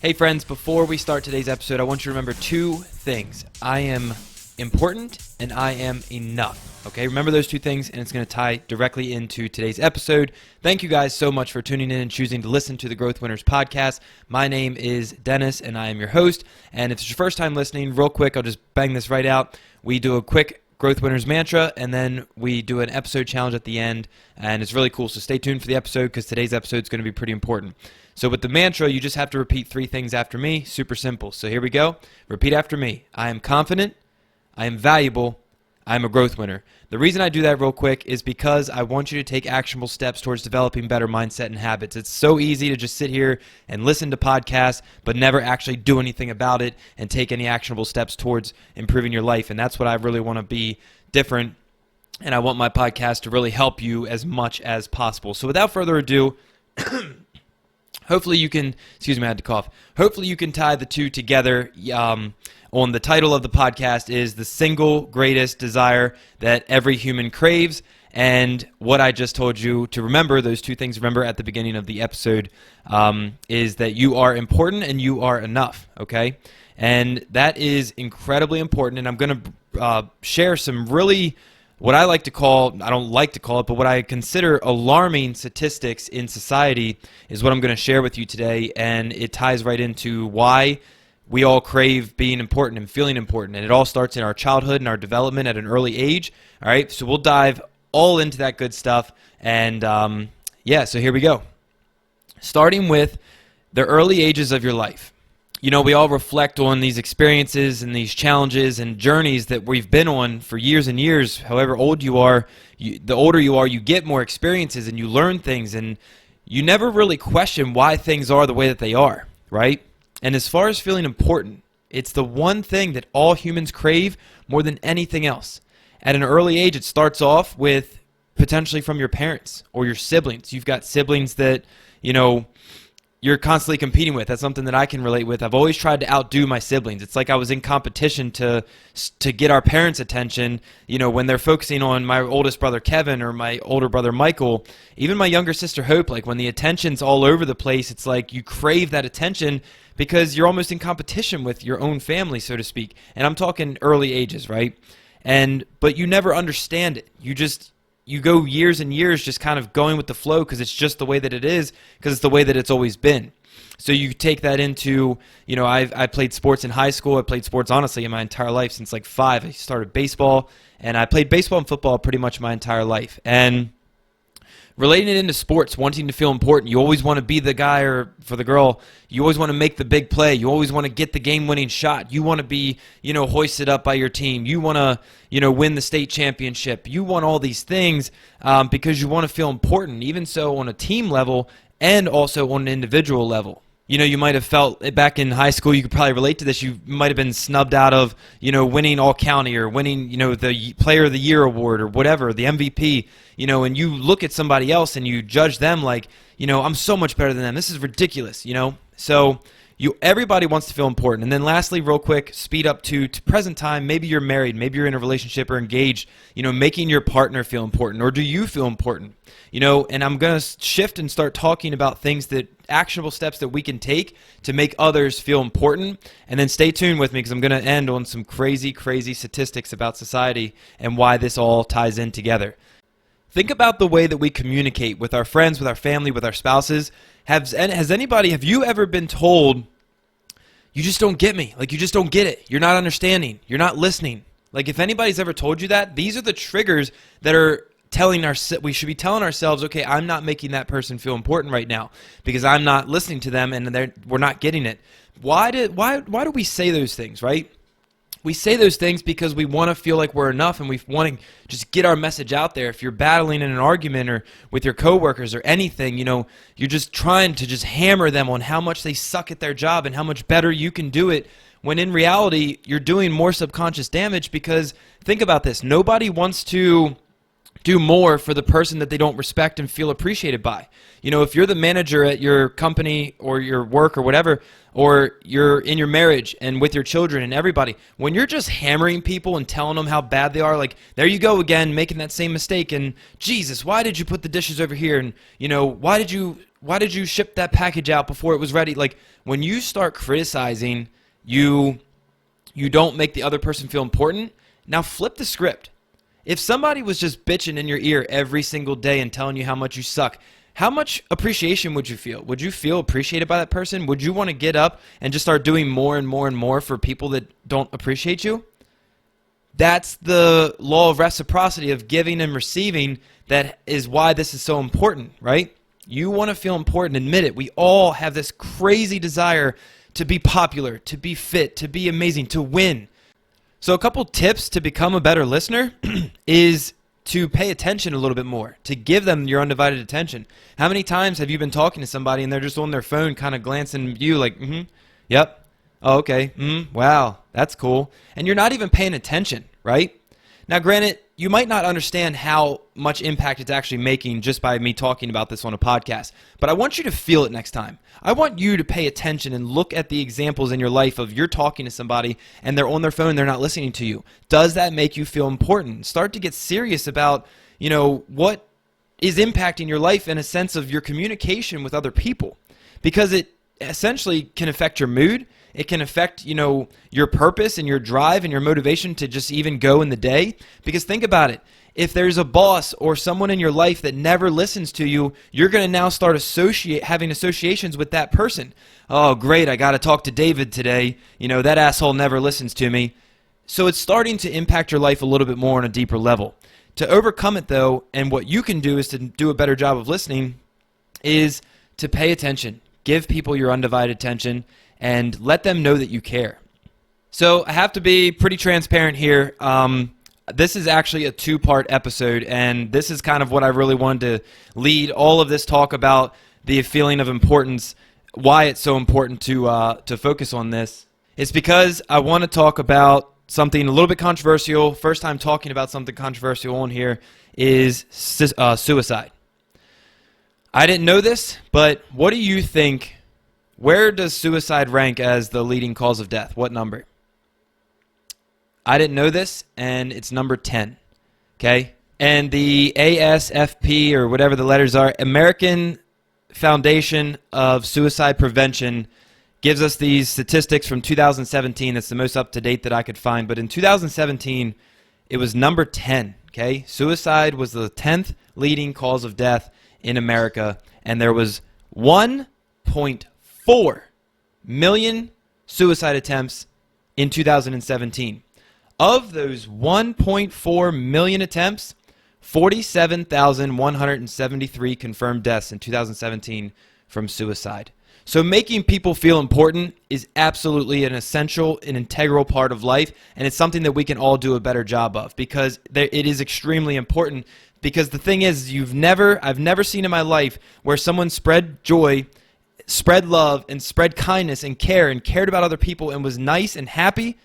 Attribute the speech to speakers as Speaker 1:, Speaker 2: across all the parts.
Speaker 1: Hey friends, before we start today's episode, I want you to remember two things. I am important and I am enough. Okay, remember those two things and it's going to tie directly into today's episode. Thank you guys so much for tuning in and choosing to listen to the Growth Winners podcast. My name is Dennis and I am your host. And if it's your first time listening, real quick, I'll just bang this right out. We do a quick Growth Winners mantra and then we do an episode challenge at the end, and it's really cool. So stay tuned for the episode because today's episode is going to be pretty important. So with the mantra, you just have to repeat three things after me. Super simple. So here we go. Repeat after me. I am confident. I am valuable. I am a growth winner. The reason I do that real quick is because I want you to take actionable steps towards developing better mindset and habits. It's so easy to just sit here and listen to podcasts, but never actually do anything about it and take any actionable steps towards improving your life. And that's what I really want to be different. And I want my podcast to really help you as much as possible. So without further ado, hopefully you can, excuse me, I had to cough. Hopefully you can tie the two together. On the title of the podcast is The Single Greatest Desire That Every Human Craves. And what I just told you to remember, those two things, remember at the beginning of the episode, is that you are important and you are enough, okay? And that is incredibly important. And I'm going to share some really, what I like to call, I don't like to call it, but what I consider alarming statistics in society is what I'm going to share with you today. And it ties right into why we all crave being important and feeling important. And it all starts in our childhood and our development at an early age. All right, so we'll dive all into that good stuff. And yeah, so here we go. Starting with the early ages of your life. You know, we all reflect on these experiences and these challenges and journeys that we've been on for years and years. However old you are, the older you are, you get more experiences and you learn things. And you never really question why things are the way that they are, right? And as far as feeling important, it's the one thing that all humans crave more than anything else. At an early age, it starts off with potentially from your parents or your siblings. You've got siblings that, you know, you're constantly competing with. That's something that I can relate with. I've always tried to outdo my siblings. It's like I was in competition to get our parents' attention. You know, when they're focusing on my oldest brother Kevin or my older brother Michael, even my younger sister Hope, like when the attention's all over the place, it's like you crave that attention because you're almost in competition with your own family, so to speak. And I'm talking early ages, right? But you never understand it. You go years and years just kind of going with the flow because it's just the way that it is, because it's the way that it's always been. So you take that into, you know, I played sports in high school. I played sports, honestly, in my entire life since like 5. I started baseball, and I played baseball and football pretty much my entire life. And relating it into sports, wanting to feel important, you always want to be the guy, or for the girl, you always want to make the big play. You always want to get the game-winning shot. You want to be, you know, hoisted up by your team. You want to, you know, win the state championship. You want all these things because you want to feel important, even so on a team level and also on an individual level. You know, you might have felt back in high school, you could probably relate to this, you might have been snubbed out of, you know, winning all county or winning, you know, the player of the year award or whatever, the MVP, you know, and you look at somebody else and you judge them like, you know, I'm so much better than them. This is ridiculous, you know. So everybody wants to feel important. And then lastly, real quick, speed up to present time. Maybe you're married, maybe you're in a relationship or engaged, you know, making your partner feel important, or do you feel important? You know, and I'm going to shift and start talking about things that actionable steps that we can take to make others feel important. And then stay tuned with me because I'm going to end on some crazy, crazy statistics about society and why this all ties in together. Think about the way that we communicate with our friends, with our family, with our spouses. Have you ever been told, you just don't get me, like you just don't get it, you're not understanding, you're not listening? Like if anybody's ever told you that, these are the triggers that are we should be telling ourselves, okay, I'm not making that person feel important right now because I'm not listening to them and we're not getting it. Why do we say those things, right? We say those things because we want to feel like we're enough and we want to just get our message out there. If you're battling in an argument or with your coworkers or anything, you know, you're just trying to just hammer them on how much they suck at their job and how much better you can do it, when in reality, you're doing more subconscious damage because think about this. Nobody wants to do more for the person that they don't respect and feel appreciated by. You know, if you're the manager at your company or your work or whatever, or you're in your marriage and with your children and everybody, when you're just hammering people and telling them how bad they are, like, there you go again, making that same mistake, and Jesus, why did you put the dishes over here? And, you know, why did you ship that package out before it was ready? Like, when you start criticizing, you don't make the other person feel important. Now flip the script. If somebody was just bitching in your ear every single day and telling you how much you suck, how much appreciation would you feel? Would you feel appreciated by that person? Would you want to get up and just start doing more and more and more for people that don't appreciate you? That's the law of reciprocity, of giving and receiving. That is why this is so important, right? You want to feel important, admit it. We all have this crazy desire to be popular, to be fit, to be amazing, to win. So a couple tips to become a better listener is to pay attention a little bit more, to give them your undivided attention. How many times have you been talking to somebody and they're just on their phone kind of glancing at you like, yep, oh, okay, wow, that's cool. And you're not even paying attention, right? Now, granted, you might not understand how much impact it's actually making just by me talking about this on a podcast, but I want you to feel it next time. I want you to pay attention and look at the examples in your life of you're talking to somebody and they're on their phone, they're not listening to you. Does that make you feel important? Start to get serious about, you know, what is impacting your life in a sense of your communication with other people, because it essentially can affect your mood. It can affect, you know, your purpose and your drive and your motivation to just even go in the day. Because think about it. If there's a boss or someone in your life that never listens to you, you're going to now start having associations with that person. Oh, great, I got to talk to David today. You know, that asshole never listens to me. So it's starting to impact your life a little bit more on a deeper level. To overcome it, though, and what you can do is to do a better job of listening, is to pay attention. Give people your undivided attention and let them know that you care. So I have to be pretty transparent here. This is actually a two-part episode, and this is kind of what I really wanted to lead all of this talk about, the feeling of importance, why it's so important to focus on this. It's because I want to talk about something a little bit controversial. First time talking about something controversial on here is suicide. I didn't know this, but what do you think? Where does suicide rank as the leading cause of death? What number? I didn't know this, and it's number 10. Okay? And the ASFP, or whatever the letters are, American Foundation of Suicide Prevention, gives us these statistics from 2017. That's the most up-to-date that I could find. But in 2017, it was number 10. Okay? Suicide was the 10th leading cause of death in America, and there was 1.4 million suicide attempts in 2017. Of those 1.4 million attempts, 47,173 confirmed deaths in 2017 from suicide. So making people feel important is absolutely an essential and integral part of life, and it's something that we can all do a better job of, because it is extremely important. Because the thing is, I've never seen in my life where someone spread joy, spread love, and spread kindness and care and cared about other people and was nice and happy,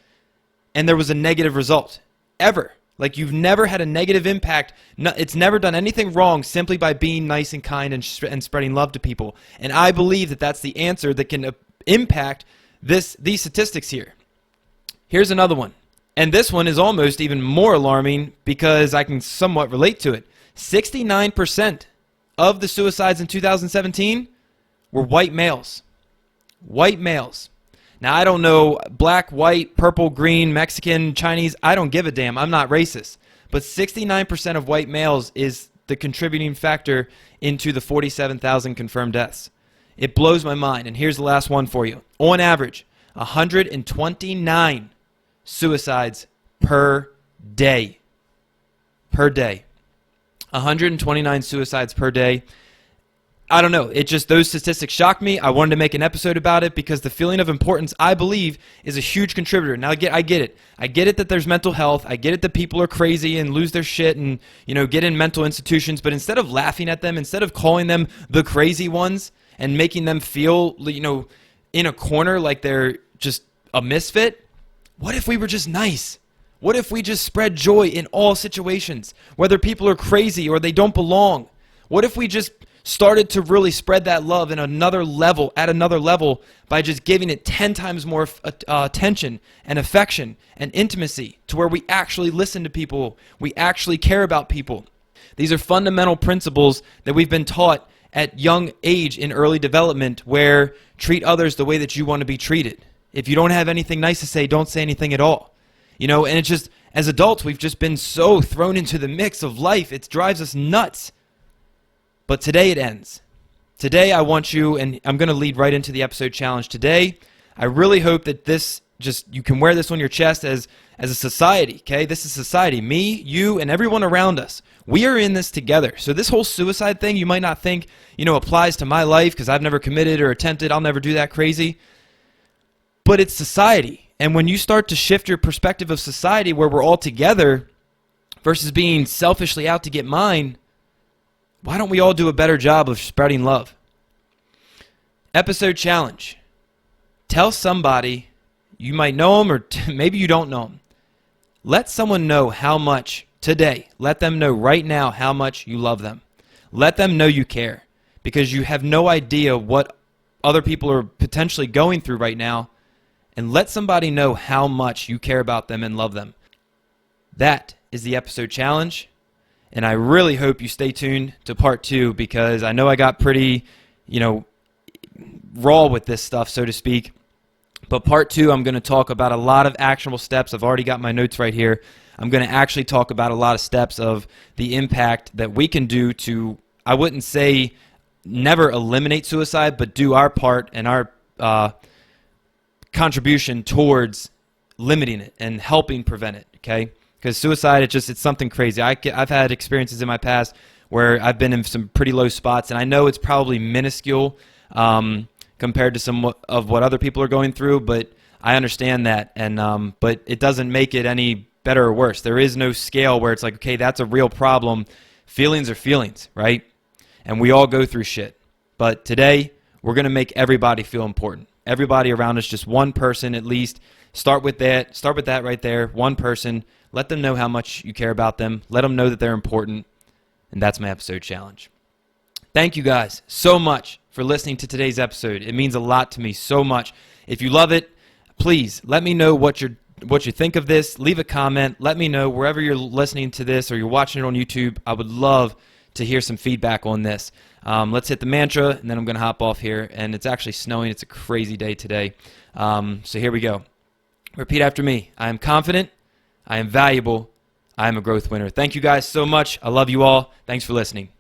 Speaker 1: and there was a negative result. Ever. Like, you've never had a negative impact. No, it's never done anything wrong simply by being nice and kind and spreading love to people. And I believe that that's the answer that can impact these statistics here. Here's another one. And this one is almost even more alarming because I can somewhat relate to it. 69% of the suicides in 2017 were white males. White males. Now, I don't know black, white, purple, green, Mexican, Chinese. I don't give a damn. I'm not racist. But 69% of white males is the contributing factor into the 47,000 confirmed deaths. It blows my mind. And here's the last one for you. On average, 129 suicides per day. Per day. 129 suicides per day. I don't know. Those statistics shocked me. I wanted to make an episode about it because the feeling of importance, I believe, is a huge contributor. Now, I get it. I get it that there's mental health. I get it that people are crazy and lose their shit and, get in mental institutions. But instead of laughing at them, instead of calling them the crazy ones and making them feel, in a corner like they're just a misfit, what if we were just nice? What if we just spread joy in all situations, whether people are crazy or they don't belong? What if we just started to really spread that love in another level, at another level, by just giving it 10 times more attention and affection and intimacy, to where we actually listen to people, we actually care about people? These are fundamental principles that we've been taught at young age in early development, where treat others the way that you want to be treated. If you don't have anything nice to say, don't say anything at all. And it's just, as adults, we've just been so thrown into the mix of life, it drives us nuts. But today it ends. Today I want you, and I'm going to lead right into the episode challenge today. I really hope that you can wear this on your chest as a society, okay? This is society. Me, you, and everyone around us. We are in this together. So this whole suicide thing, you might not think, applies to my life because I've never committed or attempted. I'll never do that crazy. But it's society. And when you start to shift your perspective of society, where we're all together versus being selfishly out to get mine, why don't we all do a better job of spreading love? Episode challenge. Tell somebody, you might know them or maybe you don't know them. Let someone know how much today, let them know right now how much you love them. Let them know you care, because you have no idea what other people are potentially going through right now. And let somebody know how much you care about them and love them. That is the episode challenge. And I really hope you stay tuned to part 2, because I know I got pretty, raw with this stuff, so to speak. But part 2, I'm going to talk about a lot of actionable steps. I've already got my notes right here. I'm going to actually talk about a lot of steps of the impact that we can do to, I wouldn't say never eliminate suicide, but do our part and our contribution towards limiting it and helping prevent it, okay? Because suicide, it's something crazy. I've had experiences in my past where I've been in some pretty low spots, and I know it's probably minuscule compared to some of what other people are going through, but I understand that, and but it doesn't make it any better or worse. There is no scale where it's like, okay, that's a real problem. Feelings are feelings, right? And we all go through shit. But today, we're going to make everybody feel important. Everybody around us, just one person at least. Start with that. Start with that right there. One person. Let them know how much you care about them. Let them know that they're important. And that's my episode challenge. Thank you guys so much for listening to today's episode. It means a lot to me, so much. If you love it, please let me know what you think of this. Leave a comment. Let me know wherever you're listening to this or you're watching it on YouTube. I would love to hear some feedback on this. Let's hit the mantra, and then I'm going to hop off here. And it's actually snowing. It's a crazy day today. So here we go. Repeat after me. I am confident. I am valuable. I am a growth winner. Thank you guys so much. I love you all. Thanks for listening.